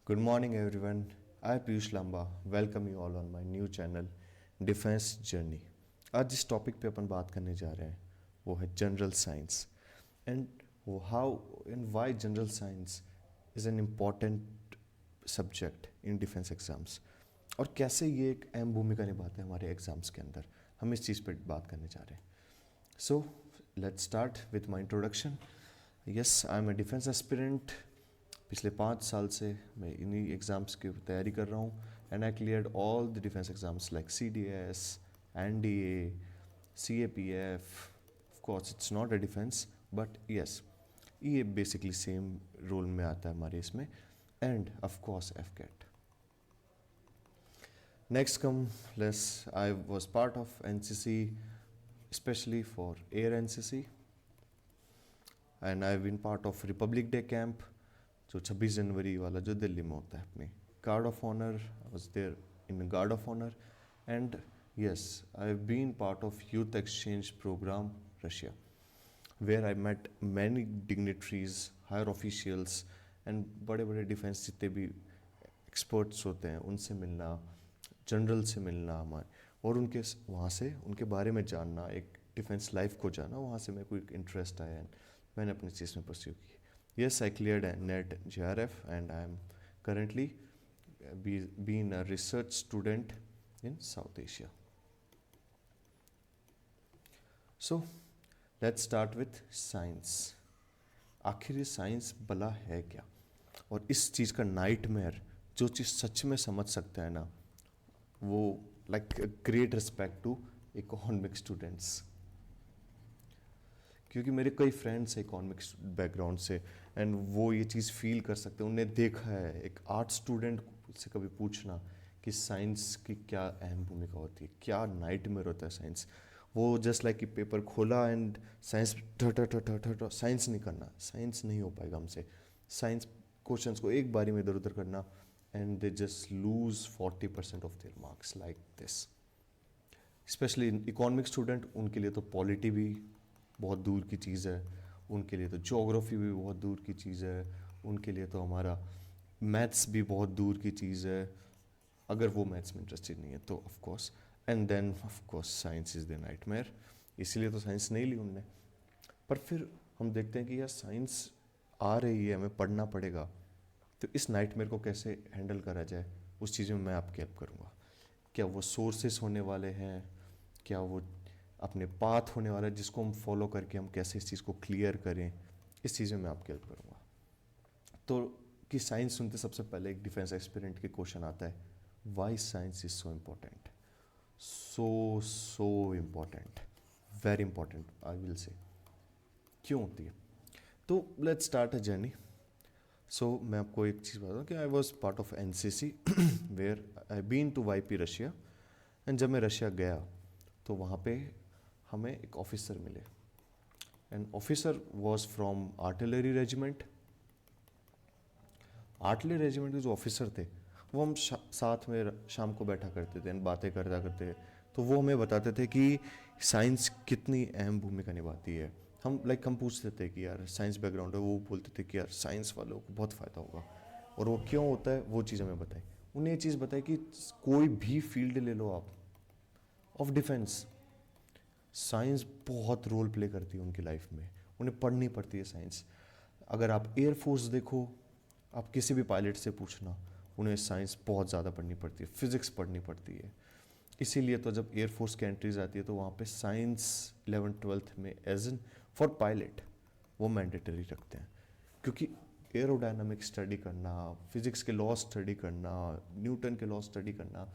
Good morning, everyone. I Piyush Lamba welcome you all on my new channel defence journey. आज जिस topic पे अपन बात करने जा रहे हैं वो है general science and how and why general science is an important subject in defence exams और कैसे ये एक अहम भूमिका निभाते हैं हमारे एग्ज़ाम्स के अंदर। हम इस चीज़ पे बात करने जा रहे हैं। So let's start with my introduction. Yes, I am a defence aspirant. पिछले 5 साल से मैं इन्हीं एग्ज़ाम्स की तैयारी कर रहा हूँ and I cleared all the defence exams like CDS, NDA, CAPF। Of course it's not a defence but yes, ये बेसिकली सेम रोल में आता है हमारे इसमें। End of course FCAT। Next come less, I was part of NCC, especially for Air NCC, and I've been part of Republic Day Camp, जो 26 जनवरी वाला जो दिल्ली में होता है अपने guard of honour. I was there in guard of honour and yes, I have been part of youth exchange programme Russia where I met many dignitaries, higher officials and बड़े बड़े defence जितने भी एक्सपर्ट्स होते हैं उनसे मिलना, general से मिलना हमारे, और उनके वहाँ से उनके बारे में जानना, एक डिफेंस लाइफ को जाना, वहाँ से मेरे को एक इंटरेस्ट आया एंड मैंने अपनी चीज़ में परस्यू की। Yes, I cleared a NET JRF and I am currently being a research student in South Asia. So, let's start with science. आखिर ये साइंस भला है क्या? और इस चीज़ का नाइटमेयर जो चीज़ सच में समझ सकता है ना, वो like great respect to economic students, क्योंकि मेरे कई फ्रेंड्स हैं इकोनॉमिक्स बैकग्राउंड से एंड वो ये चीज़ फील कर सकते हैं, उन्हें देखा है। एक आर्ट स्टूडेंट से कभी पूछना कि साइंस की क्या अहम भूमिका होती है, क्या नाइटमेयर होता है साइंस, वो जस्ट लाइक कि पेपर खोला एंड साइंस साइंस नहीं करना, साइंस नहीं हो पाएगा हमसे। साइंस क्वेश्चंस को एक बारी में इधर उधर करना and they just lose 40% of their marks like this. Specially economic student, उनके लिए तो पॉलिटी भी बहुत दूर की चीज़ है, उनके लिए तो ज्योग्राफी भी बहुत दूर की चीज़ है, उनके लिए तो हमारा मैथ्स भी बहुत दूर की चीज़ है, अगर वो मैथ्स में इंटरेस्टेड नहीं है तो of course. And then of course science is the nightmare, इसीलिए तो साइंस नहीं ली उनने। पर फिर हम देखते हैं कि यार साइंस आ रही है, हमें पढ़ना पड़ेगा, तो इस नाइटमेयर को कैसे हैंडल करा जाए, उस चीज़ में मैं आपकी हेल्प करूँगा। क्या वो सोर्सेस होने वाले हैं, क्या वो अपने पाथ होने वाला है जिसको हम फॉलो करके हम कैसे इस चीज़ को क्लियर करें, इस चीज़ में मैं आपकी हेल्प करूँगा। तो कि साइंस सुनते सबसे पहले एक डिफेंस एक्सपीरियंट के क्वेश्चन आता है, why science is so important, so important, very important I will say. क्यों होती है? तो let's start a journey. So मैं आपको एक चीज़ बताऊँ कि I was part of NCC where I been to YP Russia. And जब मैं रशिया गया तो वहाँ पे हमें एक ऑफिसर मिले and officer was from artillery regiment. Artillery regiment के जो ऑफिसर थे वो हम साथ में शाम को बैठा करते थे एंड बातें करता करते, तो वो हमें बताते थे कि साइंस कितनी अहम भूमिका निभाती है। हम पूछते थे कि यार साइंस बैकग्राउंड है, वो बोलते थे कि यार साइंस वालों को बहुत फ़ायदा होगा, और वो क्यों होता है वो चीज़ हमें बताई। उन्हें ये चीज़ बताई कि कोई भी फील्ड ले लो आप ऑफ डिफेंस, साइंस बहुत रोल प्ले करती है उनकी लाइफ में, उन्हें पढ़नी पड़ती है साइंस। अगर आप एयरफोर्स देखो, आप किसी भी पायलट से पूछना, उन्हें साइंस बहुत ज़्यादा पढ़नी पड़ती है, फिज़िक्स पढ़नी पड़ती है। इसीलिए तो जब एयरफोर्स की एंट्रीज आती है तो वहाँ पे साइंस 11th-12th में एज एन फॉर पायलट वो मैंडेटरी रखते हैं, क्योंकि एरोडायनामिक स्टडी करना, फिज़िक्स के लॉ स्टडी करना, न्यूटन के लॉ स्टडी करना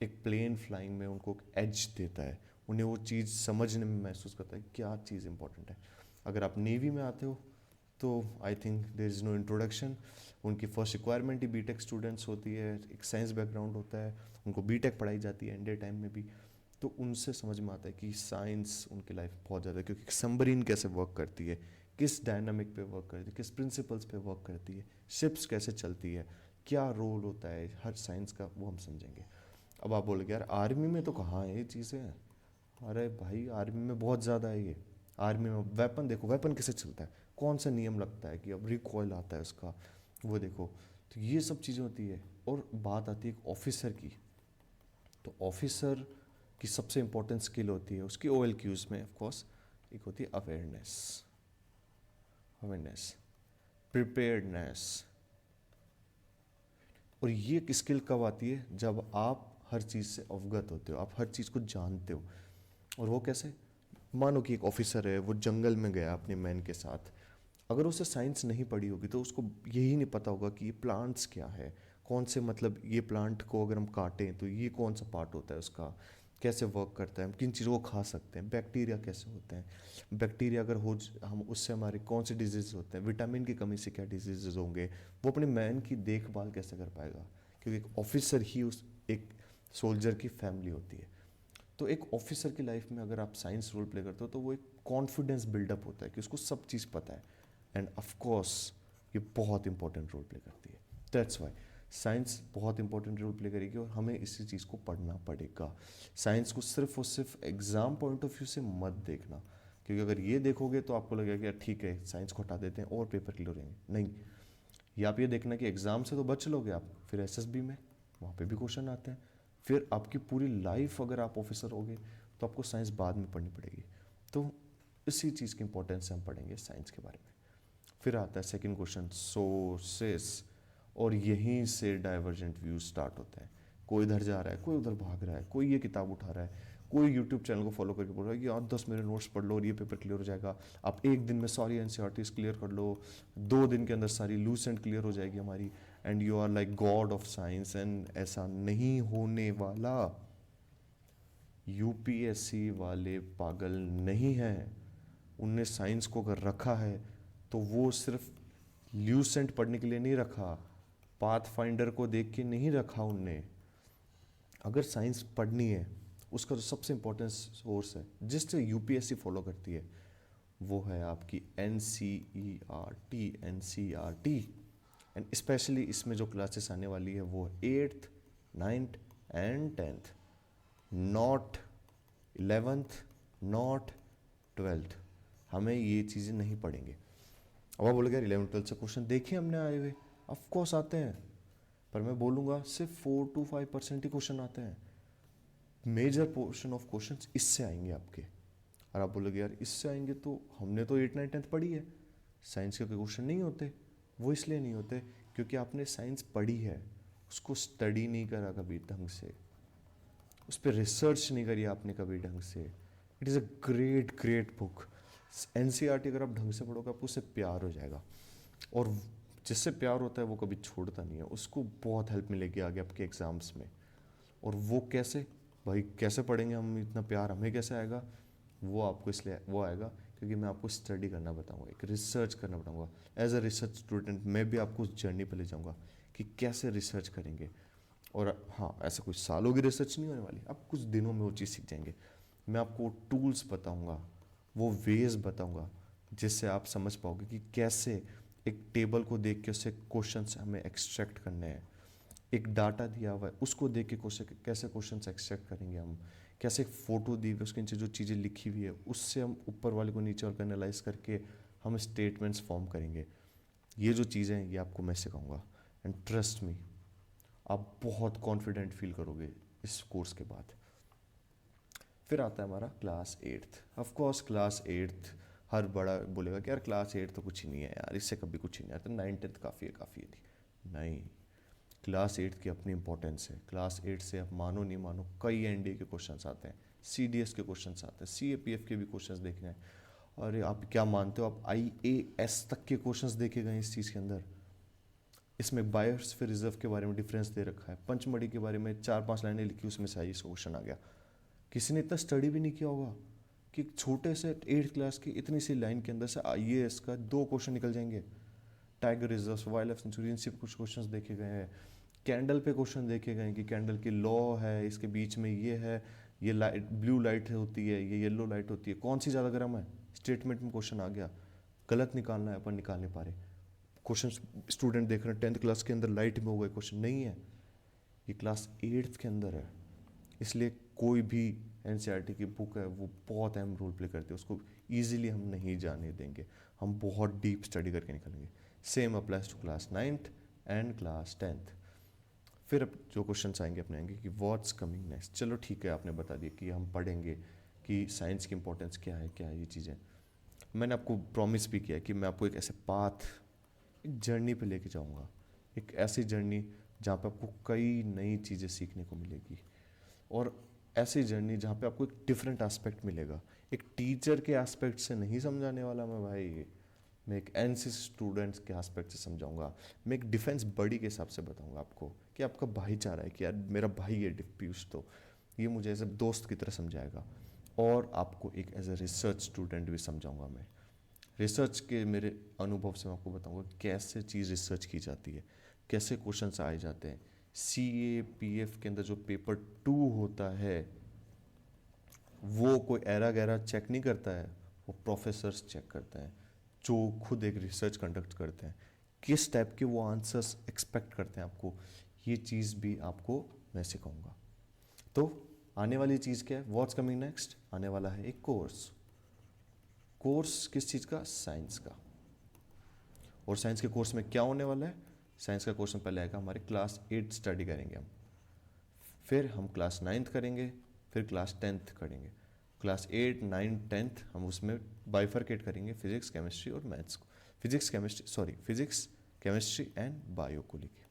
एक प्लेन फ्लाइंग में उनको एज देता है, उन्हें वो चीज़ समझने में महसूस करता है क्या चीज़ इंपॉर्टेंट है। अगर आप नेवी में आते हो तो I think there is no introduction, उनकी फर्स्ट रिक्वायरमेंट ही बीटेक स्टूडेंट्स होती है, एक साइंस बैकग्राउंड होता है, उनको बीटेक पढ़ाई जाती है एनडीए टाइम में भी, तो उनसे समझ में आता है कि साइंस उनकी लाइफ बहुत ज़्यादा है, क्योंकि सबमरीन कैसे वर्क करती है, किस डायनामिक पे वर्क करती है, किस प्रिंसिपल्स पे वर्क करती है, शिप्स कैसे चलती है, क्या रोल होता है हर साइंस का, वो हम समझेंगे। अब आप बोलोगे यार आर्मी में तो कहाँ है ये चीज़ें, अरे भाई आर्मी में बहुत ज़्यादा है ये। आर्मी में वेपन देखो, वेपन कैसे चलता है, कौन सा नियम लगता है कि अब रिकॉयल आता है उसका, वो देखो। तो ये सब चीज़ें होती है। और बात आती है एक ऑफिसर की, तो ऑफिसर की सबसे इंपॉर्टेंट स्किल होती है उसकी OLQs में, ऑफ कोर्स एक होती है अवेयरनेस, प्रिपेयर्डनेस। और ये स्किल कब आती है? जब आप हर चीज़ से अवगत होते हो, आप हर चीज़ को जानते हो। और वो कैसे? मानो कि एक ऑफिसर है, वो जंगल में गया अपने मैन के साथ, अगर उसे साइंस नहीं पढ़ी होगी तो उसको यही नहीं पता होगा कि ये प्लांट्स क्या है, कौन से, मतलब ये प्लांट को अगर हम काटें तो ये कौन सा पार्ट होता है उसका, कैसे वर्क करता है, हम किन चीज़ों को खा सकते हैं, बैक्टीरिया कैसे होते हैं, बैक्टीरिया अगर हो हम उससे हमारे कौन से डिजीज़ होते हैं, विटामिन की कमी से क्या डिजीज़ होंगे, वो अपने मैन की देखभाल कैसे कर पाएगा, क्योंकि एक ऑफिसर ही उस एक सोल्जर की फैमिली होती है। तो एक ऑफिसर की लाइफ में अगर आप साइंस रोल प्ले करते हो तो वो एक कॉन्फिडेंस बिल्डअप होता है कि उसको सब चीज़ पता है। एंड ऑफ कोर्स ये बहुत इंपॉर्टेंट रोल प्ले करती है। दैट्स वाई साइंस बहुत इंपॉर्टेंट रोल प्ले करेगी और हमें इसी चीज़ को पढ़ना पड़ेगा। साइंस को सिर्फ और सिर्फ एग्ज़ाम पॉइंट ऑफ व्यू से मत देखना, क्योंकि अगर ये देखोगे तो आपको लगेगा कि यार ठीक है साइंस को हटा देते हैं और पेपर क्लियर हो जाएंगे। नहीं, या आप ये देखना कि एग्ज़ाम से तो बच लोगे आप, फिर SSB में वहाँ पे भी क्वेश्चन आते हैं, फिर आपकी पूरी लाइफ अगर आप ऑफिसर होगे तो आपको साइंस बाद में पढ़नी पड़ेगी। तो इसी चीज़ की इंपॉर्टेंस से हम पढ़ेंगे साइंस के बारे में। फिर आता है सेकंड क्वेश्चन, सोर्सेस, और यहीं से डाइवर्जेंट व्यूज स्टार्ट होते हैं। कोई इधर जा रहा है, कोई उधर भाग रहा है, कोई ये किताब उठा रहा है, कोई यूट्यूब चैनल को फॉलो करके बोल रहा है कि 8-10 मेरे नोट्स पढ़ लो और ये पेपर क्लियर हो जाएगा, आप एक दिन में सारी NCERTs क्लियर कर लो, 2 दिन के अंदर सारी लूसेंट क्लियर हो जाएगी हमारी, and you are like god of science. And ऐसा नहीं होने वाला। UPSC वाले पागल नहीं हैं, उनने साइंस को अगर रखा है तो वो सिर्फ ल्यूसेंट पढ़ने के लिए नहीं रखा, पाथ फाइंडर को देख के नहीं रखा उनने। अगर साइंस पढ़नी है, उसका जो सबसे इंपॉर्टेंट सोर्स है जिससे UPSC फॉलो करती है वो है आपकी NCERT। एंड स्पेशली इसमें जो क्लासेस आने वाली है वो 8th 9th and 10th, not 11th, not 12th। हमें ये चीज़ें नहीं पढ़ेंगे। अब आप बोलोगे यार 11th 12th से क्वेश्चन देखे हमने आए हुए, ऑफ कोर्स आते हैं, पर मैं बोलूँगा सिर्फ 4 to 5% ही क्वेश्चन आते हैं। मेजर पोर्शन ऑफ क्वेश्चन इससे आएंगे आपके। और आप बोलोगे यार इससे आएंगे तो हमने तो 8 9 10th पढ़ी है, साइंस के कोई क्वेश्चन नहीं होते। वो इसलिए नहीं होते क्योंकि आपने साइंस पढ़ी है, उसको स्टडी नहीं करा कभी ढंग से, उस पर रिसर्च नहीं करी आपने कभी ढंग से। It is a great great book. NCERT अगर आप ढंग से पढ़ोगे आपको उससे प्यार हो जाएगा, और जिससे प्यार होता है वो कभी छोड़ता नहीं है, उसको बहुत हेल्प मिलेगी आगे आपके एग्ज़ाम्स में। और वो कैसे, भाई कैसे पढ़ेंगे हम, इतना प्यार हमें कैसे आएगा? वो आपको इसलिए वो आएगा क्योंकि मैं आपको स्टडी करना बताऊंगा, एक रिसर्च करना बताऊंगा। एज अ रिसर्च स्टूडेंट मैं भी आपको उस जर्नी पर ले जाऊंगा कि कैसे रिसर्च करेंगे। और हाँ, ऐसा कुछ सालों की रिसर्च नहीं होने वाली, आप कुछ दिनों में वो चीज़ सीख जाएंगे। मैं आपको टूल्स बताऊंगा, वो वेज बताऊंगा जिससे आप समझ पाओगे कि कैसे एक टेबल को देख के उससे क्वेश्चन हमें एक्सट्रैक्ट करने हैं। एक डाटा दिया हुआ है उसको देख के क्वेश्चन कैसे क्वेश्चन एक्सट्रैक्ट करेंगे हम, कैसे एक फ़ोटो दी हुई है उसके नीचे जो चीज़ें लिखी हुई है उससे हम ऊपर वाले को नीचे और एनालाइज करके हम स्टेटमेंट्स फॉर्म करेंगे। ये जो चीज़ें हैं ये आपको मैं सिखाऊंगा, एंड ट्रस्ट मी आप बहुत कॉन्फिडेंट फील करोगे इस कोर्स के बाद। फिर आता है हमारा class 8th। Of course class 8th हर बड़ा बोलेगा कि यार क्लास 8 तो कुछ ही नहीं है यार, इससे कभी कुछ ही नहीं आता, 9th 10th काफ़ी है काफ़ी है थी। नहीं, क्लास 8 की अपनी इंपॉर्टेंस है। क्लास 8 से आप मानो नहीं मानो कई NDA के क्वेश्चंस आते हैं, CDS के क्वेश्चंस आते हैं, CAPF के भी क्वेश्चंस देखने हैं। अरे आप क्या मानते हो, आप IAS तक के क्वेश्चंस देखे गए इस चीज़ के अंदर। इसमें बायोस्फीयर रिजर्व के बारे में डिफरेंस दे रखा है, पंचमढ़ी के बारे में 4-5 लाइनें लिखी, उसमें से IAS क्वेश्चन आ गया। किसी ने इतना स्टडी भी नहीं किया होगा कि छोटे से 8th क्लास की इतनी सी लाइन के अंदर से IAS का 2 क्वेश्चन निकल जाएंगे। Tiger reserve, wild life sanctuary, इनसे कुछ क्वेश्चंस देखे गए हैं। कैंडल पे क्वेश्चन देखे गए हैं कि कैंडल की लॉ है, इसके बीच में ये है, ये लाइट ब्लू लाइट होती है, ये येलो लाइट होती है, कौन सी ज़्यादा गर्म है। स्टेटमेंट में क्वेश्चन आ गया, गलत निकालना है अपन निकाल नहीं पा रहे। क्वेश्चन स्टूडेंट देख रहे हैं 10th क्लास के अंदर लाइट में हो गए क्वेश्चन, नहीं है, ये क्लास 8th के अंदर है। इसलिए कोई भी NCERT की बुक है वो बहुत अहम रोल प्ले करती है, उसको ईजिली हम नहीं जाने देंगे, हम बहुत डीप स्टडी करके निकलेंगे। Same applies to class 9th and class 10th। फिर अब जो क्वेश्चंस आएंगे अपने आएंगे कि व्हाट्स कमिंग नेक्स्ट। चलो ठीक है, आपने बता दिया कि हम पढ़ेंगे कि साइंस की इंपॉर्टेंस क्या है ये चीज़ें। मैंने आपको प्रॉमिस भी किया है कि मैं आपको एक ऐसे पाथ, एक जर्नी पे लेके जाऊंगा, एक ऐसी जर्नी जहाँ पे आपको कई नई चीज़ें सीखने को मिलेगी, और ऐसी जर्नी जहाँ पे आपको एक डिफरेंट एस्पेक्ट मिलेगा। एक टीचर के एस्पेक्ट से नहीं समझाने वाला मैं भाई, मैं एक एनसीसी स्टूडेंट्स के एस्पेक्ट से समझाऊंगा। मैं एक डिफेंस बडी के हिसाब से बताऊंगा आपको कि आपका भाईचारा है कि यार मेरा भाई है पीयूष, तो ये मुझे एज ए दोस्त की तरह समझाएगा। और आपको एक एज ए रिसर्च स्टूडेंट भी समझाऊंगा मैं। रिसर्च के मेरे अनुभव से मैं आपको बताऊंगा कैसे चीज़ रिसर्च की जाती है, कैसे क्वेश्चंस आए जाते हैं। CAPF के अंदर जो पेपर 2 होता है, वो कोई एरा गैरा चेक नहीं करता है, वो प्रोफेसर्स चेक करते हैं जो खुद एक रिसर्च कंडक्ट करते हैं। किस टाइप के वो आंसर्स एक्सपेक्ट करते हैं आपको, ये चीज़ भी आपको मैं सिखाऊंगा। तो आने वाली चीज़ क्या है, व्हाट्स कमिंग नेक्स्ट, आने वाला है एक कोर्स। कोर्स किस चीज़ का, साइंस का। और साइंस के कोर्स में क्या होने वाला है, साइंस का कोर्स में पहले आएगा हमारे क्लास 8 स्टडी करेंगे हम, फिर हम क्लास 9th करेंगे, फिर क्लास 10th करेंगे। क्लास 8, 9, 10th हम उसमें बाइफरकेट करेंगे फिजिक्स, केमिस्ट्री और मैथ्स को। फिजिक्स, केमिस्ट्री एंड बायो को लेके।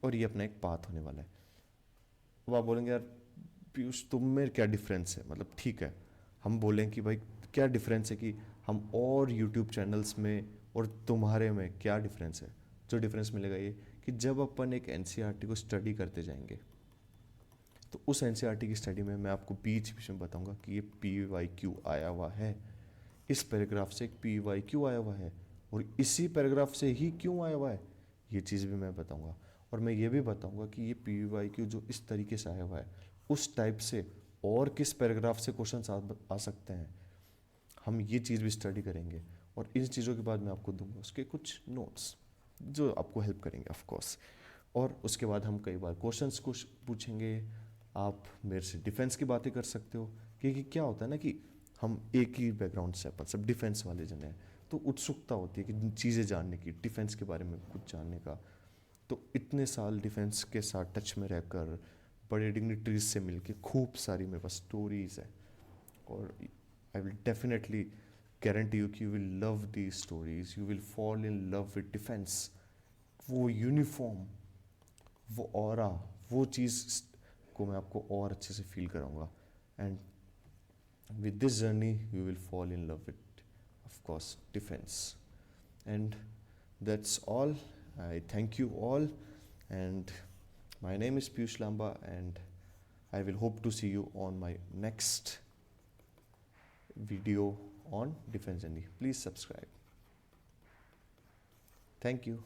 और ये अपना एक पाथ होने वाला है। अब आप बोलेंगे यार पीयूष तुम में क्या डिफरेंस है, मतलब ठीक है, हम बोलें कि भाई क्या डिफरेंस है कि हम और यूट्यूब चैनल्स में और तुम्हारे में क्या डिफरेंस है। जो डिफरेंस मिलेगा ये कि जब अपन एक एनसीईआरटी को स्टडी करते जाएंगे, तो उस एनसीईआरटी की स्टडी में मैं आपको बीच बीच में बताऊंगा कि ये PYQ आया हुआ है, इस पैराग्राफ से एक PYQ आया हुआ है, और इसी पैराग्राफ से ही क्यों आया हुआ है, ये चीज़ भी मैं बताऊंगा। और मैं ये भी बताऊंगा कि ये PYQ जो इस तरीके से आया हुआ है, उस टाइप से और किस पैराग्राफ से क्वेश्चन आ सकते हैं, हम ये चीज़ भी स्टडी करेंगे। और इन चीज़ों के बाद मैं आपको दूंगा उसके कुछ नोट्स जो आपको हेल्प करेंगे ऑफ कोर्स। और उसके बाद हम कई बार क्वेश्चंस कुछ पूछेंगे, आप मेरे से डिफेंस की बातें कर सकते हो, क्योंकि क्या होता है ना कि हम एक ही बैकग्राउंड से अपन सब डिफेंस वाले जने हैं, तो उत्सुकता होती है कि चीज़ें जानने की, डिफेंस के बारे में कुछ जानने का। तो इतने साल डिफेंस के साथ टच में रहकर, बड़े डिग्निटरीज से मिलके खूब सारी मेरे पास स्टोरीज़ है, और I will definitely guarantee you कि you will love the stories, you will fall in love with defence. वो यूनिफॉर्म, वो ऑरा, वो चीज़ को मैं आपको और अच्छे से फील कराऊंगा। And with this journey you will fall in love with of course defence. And that's all. I thank you all, and my name is Piyush Lamba, and I will hope to see you on my next video on defense journey. Please subscribe. Thank you.